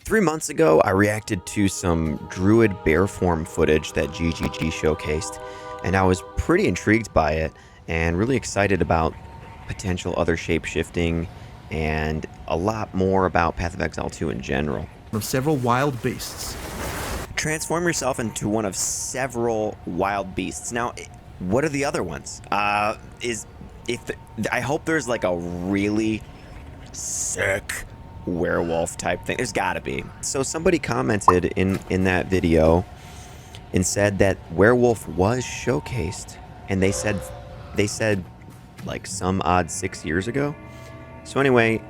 3 months ago, I reacted to some Druid bear form footage that GGG showcased, and I was pretty intrigued by it and really excited about potential other shape-shifting and a lot more about Path of Exile 2 in general. Of several wild beasts. Transform yourself into one of several wild beasts. Now, what are the other ones? I hope there's like a really sick werewolf type thing. There's gotta be. So somebody commented in that video and said that werewolf was showcased, and they said like some odd 6 years ago. So anyway,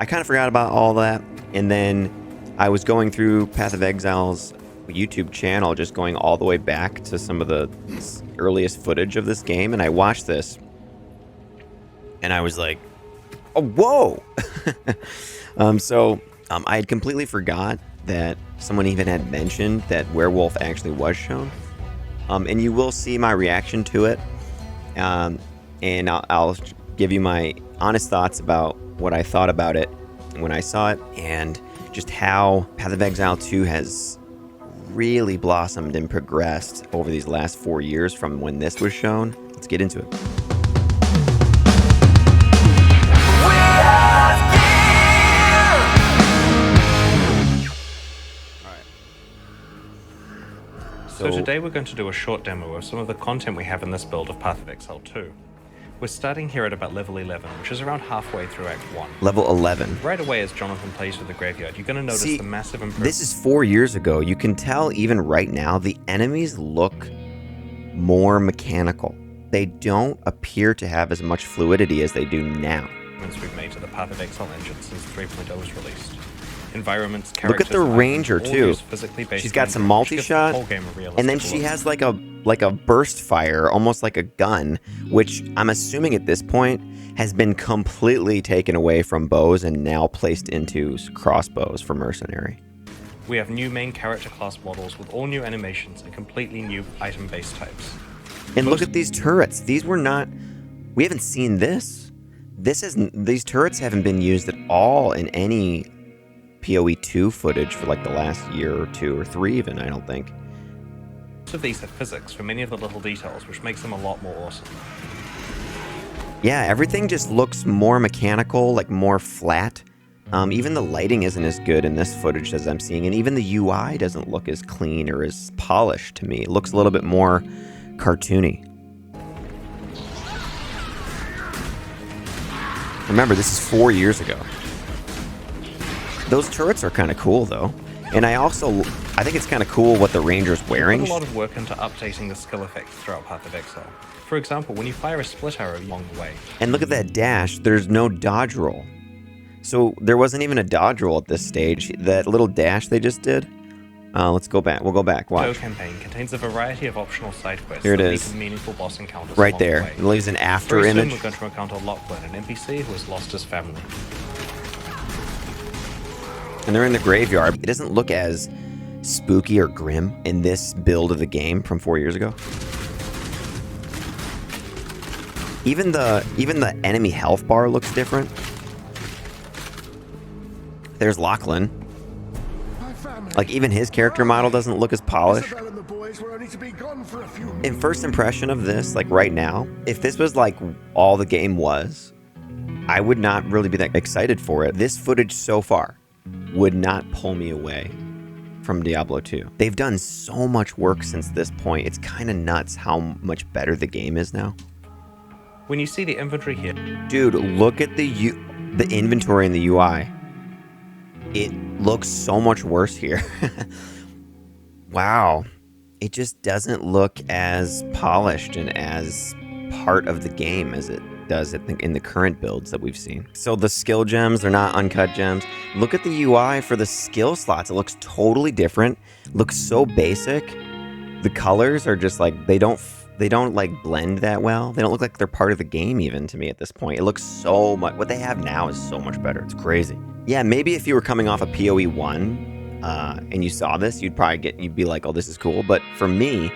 I kind of forgot about all that, and then I was going through Path of Exile's YouTube channel, just going all the way back to some of the earliest footage of this game, and I watched this and I was like, oh, whoa. I had completely forgot that someone even had mentioned that werewolf actually was shown. And you will see my reaction to it. And I'll give you my honest thoughts about what I thought about it when I saw it, and just how Path of Exile 2 has really blossomed and progressed over these last 4 years from when this was shown. Let's get into it. So today we're going to do a short demo of some of the content we have in this build of Path of Exile 2. We're starting here at about level 11, which is around halfway through Act 1. Level 11. Right away as Jonathan plays with the graveyard, you're going to notice the massive improvement. This is 4 years ago. You can tell even right now the enemies look more mechanical. They don't appear to have as much fluidity as they do now. We've made to the Path of Exile engine since 3.0 was released. Environments, look at the ranger too. She's got some multi-shot, and then she has like a burst fire, almost like a gun, which I'm assuming at this point has been completely taken away from bows and now placed into crossbows for mercenary. We have new main character class models with all new animations and completely new item base types. And look at these turrets. We haven't seen this. These turrets haven't been used at all in any PoE 2 footage for like the last year or 2 or 3 even, I don't think. Most of these have physics for many of the little details, which makes them a lot more awesome. Yeah, everything just looks more mechanical, like more flat. Even the lighting isn't as good in this footage as I'm seeing, and even the UI doesn't look as clean or as polished to me. It looks a little bit more cartoony. Remember, this is 4 years ago. Those turrets are kind of cool, though. And I think it's kind of cool what the ranger's wearing. There's a lot of work into updating the skill effects throughout Path of Exile. For example, when you fire a split arrow along the way. And look at that dash. There's no dodge roll. So there wasn't even a dodge roll at this stage. That little dash they just did. Let's go back. We'll go back. Watch. The campaign contains a variety of optional side quests Here it that is. lead to meaningful boss encounters right along there. the way. It leaves an after Very image. Soon we're going to encounter Lachlann, an NPC who has lost his family. And they're in the graveyard. It doesn't look as spooky or grim in this build of the game from 4 years ago. Even the enemy health bar looks different. There's Lachlann. Like, even his character model doesn't look as polished. In first impression of this, like right now, if this was like all the game was, I would not really be that excited for it. This footage so far would not pull me away from Diablo 2. They've done so much work since this point. It's kind of nuts how much better the game is now. When you see the inventory here, dude, look at the inventory in the UI. It looks so much worse here. Wow. It just doesn't look as polished and as part of the game as it does in the current builds that we've seen. So the skill gems, they're not uncut gems. Look at the UI for the skill slots. It looks totally different. Looks so basic. The colors are just like, they don't like blend that well. They don't look like they're part of the game even to me at this point. It looks so much, what they have now is so much better. It's crazy. Yeah, maybe if you were coming off a PoE 1 and you saw this, you'd be like, oh, this is cool. But for me,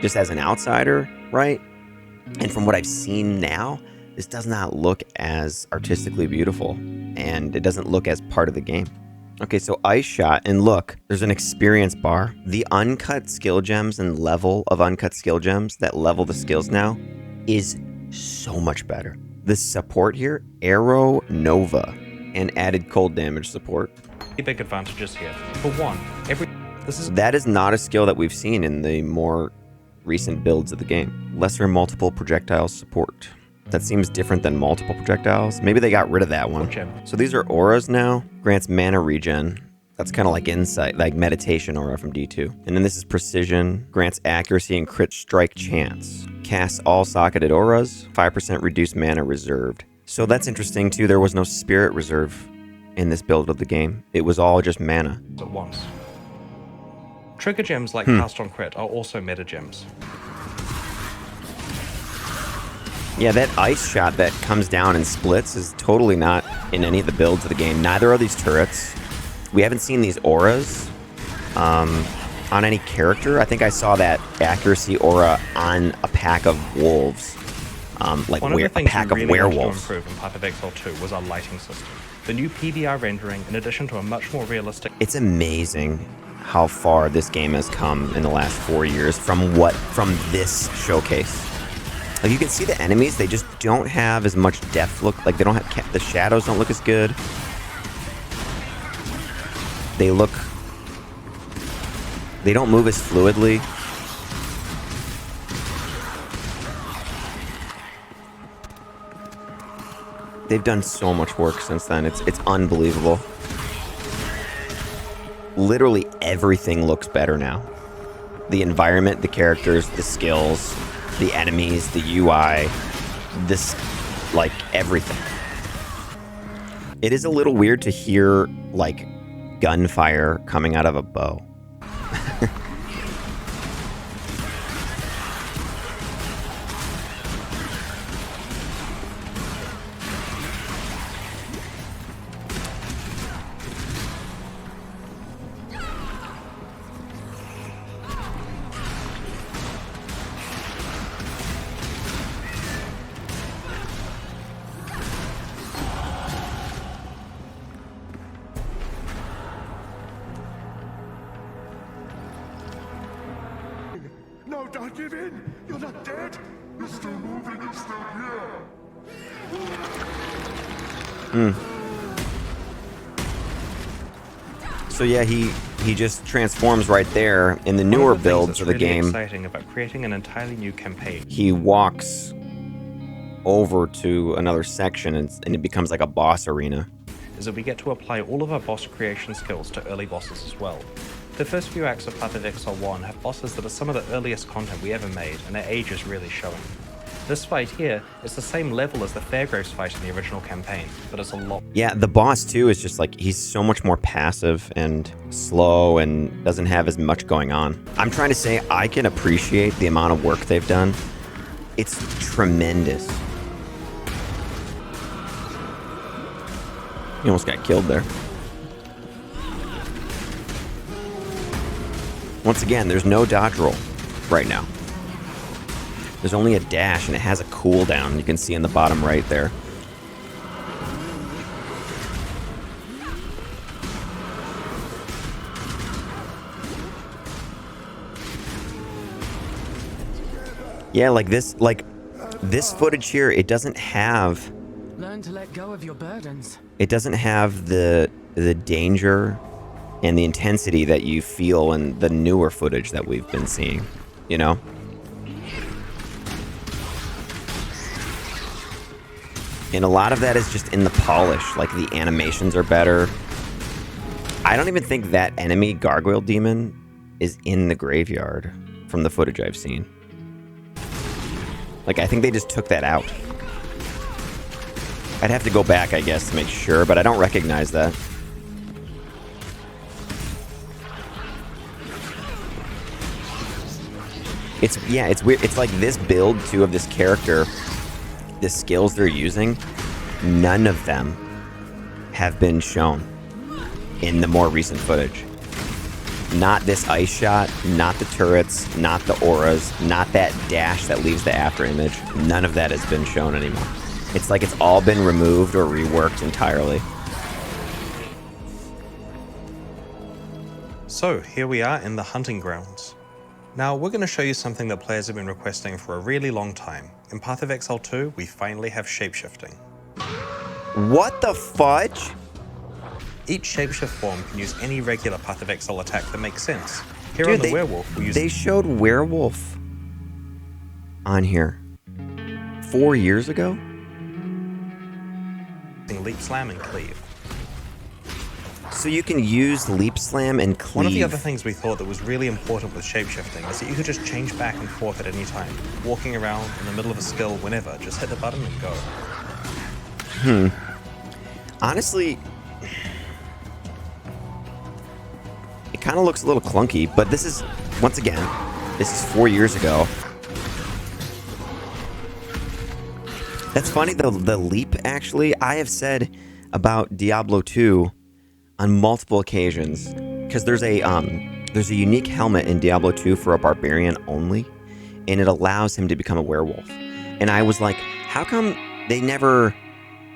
just as an outsider, right? And from what I've seen now, this does not look as artistically beautiful, and it doesn't look as part of the game. Okay, so ice shot, and look, there's an experience bar. The uncut skill gems and level of uncut skill gems that level the skills now is so much better. The support here, Arrow Nova, and added cold damage support. Big advantages here. For one, that is not a skill that we've seen in the more recent builds of the game. Lesser multiple projectiles support. That seems different than multiple projectiles. Maybe they got rid of that one. So these are auras now. Grants mana regen. That's kind of like insight, like meditation aura from D2. And then this is precision. Grants accuracy and crit strike chance. Casts all socketed auras. 5% reduced mana reserved. So that's interesting too. There was no spirit reserve in this build of the game. It was all just mana. At once. Trigger gems like cast on crit are also meta gems. Yeah, that ice shot that comes down and splits is totally not in any of the builds of the game. Neither are these turrets. We haven't seen these auras on any character. I think I saw that accuracy aura on a pack of wolves. Like a pack of werewolves. To improve in Path of Exile 2 was our lighting system. The new PBR rendering, in addition to a much more realistic... It's amazing how far this game has come in the last 4 years from this showcase. Like, you can see the enemies, they just don't have as much depth look. Like, they don't have... The shadows don't look as good. They don't move as fluidly. They've done so much work since then. It's unbelievable. Literally everything looks better now. The environment, the characters, the skills, the enemies, the UI, like everything. It is a little weird to hear like gunfire coming out of a bow. No, don't give in! You're not dead! You're still moving, you're still here! So yeah, he just transforms right there. In the newer builds of the game, exciting about creating an entirely new campaign. He walks over to another section and it becomes like a boss arena. Is that we get to apply all of our boss creation skills to early bosses as well. The first few acts of Path of Exile 1 have bosses that are some of the earliest content we ever made, and their age is really showing. This fight here is the same level as the Fairgroves fight in the original campaign, but it's a lot... Yeah, the boss too is just like, he's so much more passive and slow and doesn't have as much going on. I'm trying to say I can appreciate the amount of work they've done. It's tremendous. He almost got killed there. Once again, there's no dodge roll right now. There's only a dash, and it has a cooldown. You can see in the bottom right there. Yeah, like this footage here, it doesn't have... Learn to let go of your burdens. It doesn't have the danger and the intensity that you feel in the newer footage that we've been seeing, you know? And a lot of that is just in the polish, like the animations are better. I don't even think that enemy gargoyle demon is in the graveyard from the footage I've seen. Like, I think they just took that out. I'd have to go back, I guess, to make sure, but I don't recognize that. It's weird. It's like this build, too, of this character, the skills they're using, none of them have been shown in the more recent footage. Not this ice shot, not the turrets, not the auras, not that dash that leaves the after image. None of that has been shown anymore. It's like it's all been removed or reworked entirely. So here we are in the hunting grounds. Now we're going to show you something that players have been requesting for a really long time. In Path of Exile 2, we finally have shapeshifting. What the fudge? Each shapeshift form can use any regular Path of Exile attack that makes sense. Here on the werewolf, we use... They showed werewolf on here 4 years ago? Leap, slam, and cleave. So you can use leap, slam, and cleave. One of the other things we thought that was really important with shapeshifting is that you could just change back and forth at any time. Walking around in the middle of a skill whenever, just hit the button and go. Honestly, it kind of looks a little clunky, but this is, once again, this is 4 years ago. That's funny, the leap, actually, I have said about Diablo 2 on multiple occasions, because there's a unique helmet in Diablo 2 for a barbarian only, and it allows him to become a werewolf. And I was like, how come they never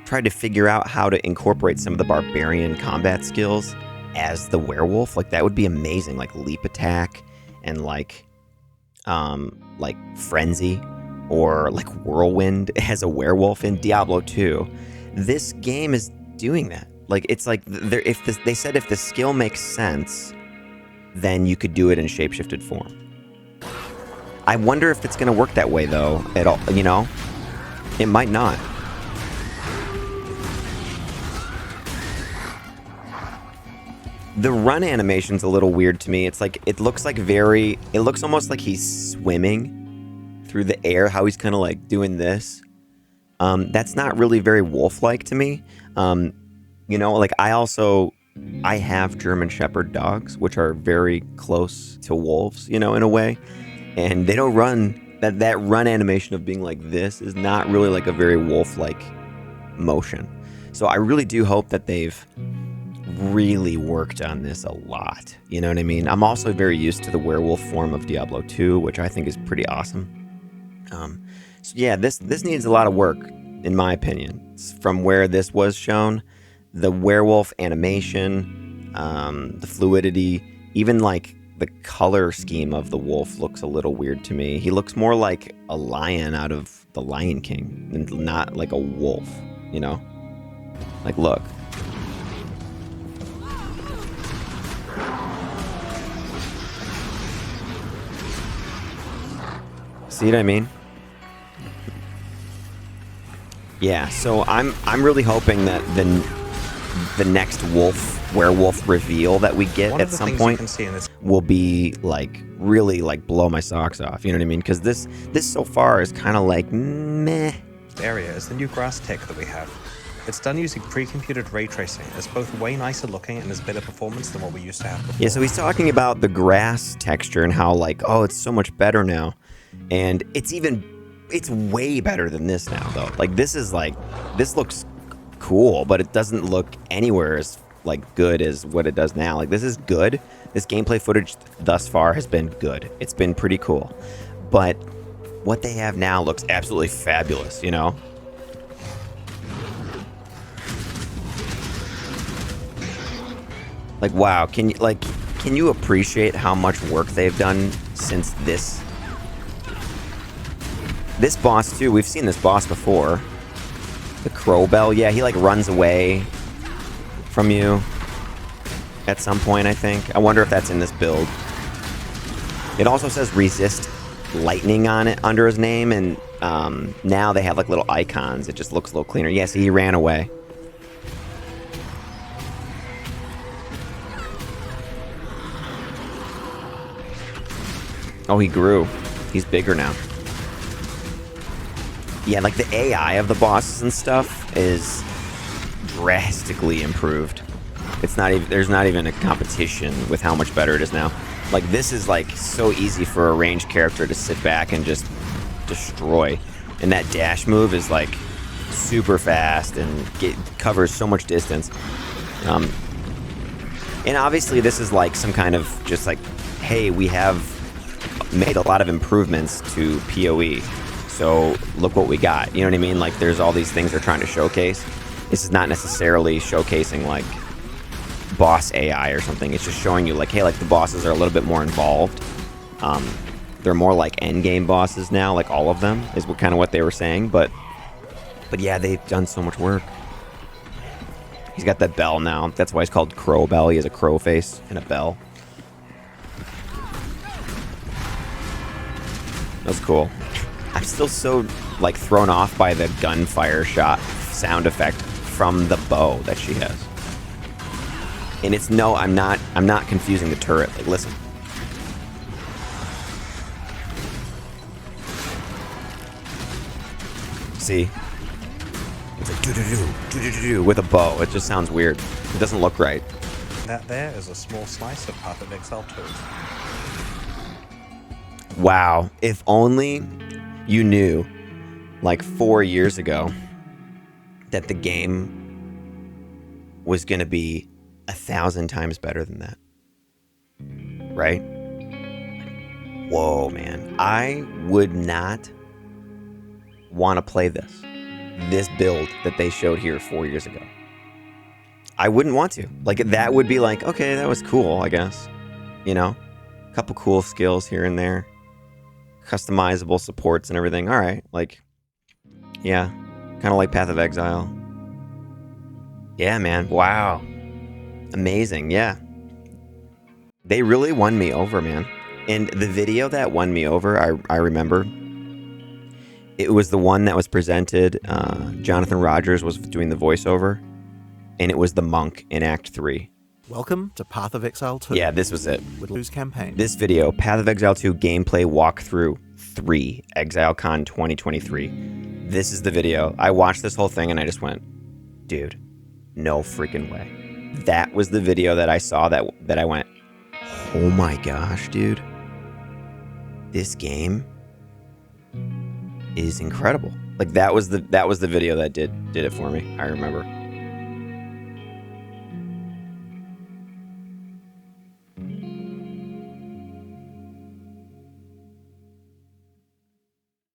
tried to figure out how to incorporate some of the barbarian combat skills as the werewolf? Like, that would be amazing, like leap attack and like frenzy or like whirlwind as a werewolf in Diablo 2. This game is doing that. Like, it's like they said if the skill makes sense, then you could do it in shapeshifted form. I wonder if it's going to work that way though at all. You know, it might not. The run animation's a little weird to me. It's like, it looks almost like he's swimming through the air, how he's kind of like doing this. That's not really very wolf-like to me. You know, like I have German Shepherd dogs, which are very close to wolves, you know, in a way. And they don't run, that run animation of being like this is not really like a very wolf-like motion. So I really do hope that they've really worked on this a lot. You know what I mean? I'm also very used to the werewolf form of Diablo 2, which I think is pretty awesome. So yeah, this needs a lot of work, in my opinion. From where this was shown, the werewolf animation, the fluidity, even like the color scheme of the wolf looks a little weird to me. He looks more like a lion out of The Lion King, and not like a wolf, you know? Like, look. See what I mean? Yeah, so I'm really hoping that the next werewolf reveal that we get at some point will be like really like blow my socks off. You know what I mean? Because this so far is kind of like meh. Area is the new grass tech that we have. It's done using pre-computed ray tracing. It's both way nicer looking and has better performance than what we used to have before. Yeah, so he's talking about the grass texture and how like, oh, it's so much better now. And it's way better than this now, though. Like, this looks cool, but it doesn't look anywhere as like good as what it does now. Like, this is good. This gameplay footage thus far has been good. It's been pretty cool. But what they have now looks absolutely fabulous, you know? Like, wow, can you appreciate how much work they've done since this boss too? We've seen this boss before. The Crowbell, yeah, he like runs away from you at some point, I think. I wonder if that's in this build. It also says resist lightning on it under his name, and now they have like little icons. It just looks a little cleaner. Yeah, see, he ran away. Oh, he grew. He's bigger now. Yeah, like the AI of the bosses and stuff is drastically improved. It's not even, there's not even a competition with how much better it is now. Like, this is like so easy for a ranged character to sit back and just destroy. And that dash move is like super fast and covers so much distance. And obviously this is like some kind of just like, hey, we have made a lot of improvements to PoE. So look what we got. You know what I mean? Like, there's all these things they're trying to showcase. This is not necessarily showcasing like boss AI or something. It's just showing you like, hey, like the bosses are a little bit more involved. They're more like end game bosses now, like all of them is what kind of what they were saying. But yeah, they've done so much work. He's got that bell now. That's why he's called Crowbell. He has a crow face and a bell. That's cool. I'm still so like thrown off by the gunfire shot sound effect from the bow that she has. And it's no, I'm not confusing the turret. Like, listen. See? It's like do-do-do with a bow. It just sounds weird. It doesn't look right. That there is a small slice of Path of Exile 2. Wow. If only you knew, like 4 years ago, that the game was going to be 1,000 times better than that. Right? Whoa, man. I would not want to play this build that they showed here 4 years ago. I wouldn't want to. Like, that would be like, okay, that was cool, I guess. You know? A couple cool skills here and there. Customizable supports and everything. All right. Like, yeah. Kind of like Path of Exile. Yeah, man. Wow. Amazing. Yeah. They really won me over, man. And the video that won me over, I remember, it was the one that was presented. Jonathan Rogers was doing the voiceover, and it was the monk in Act 3. Welcome to Path of Exile 2. Yeah, this was it. With Lou's campaign. This video, Path of Exile 2 Gameplay Walkthrough 3, ExileCon 2023. This is the video. I watched this whole thing and I just went, dude, no freaking way. That was the video that I saw that I went, oh my gosh, dude. This game is incredible. Like that was the video that did it for me. I remember.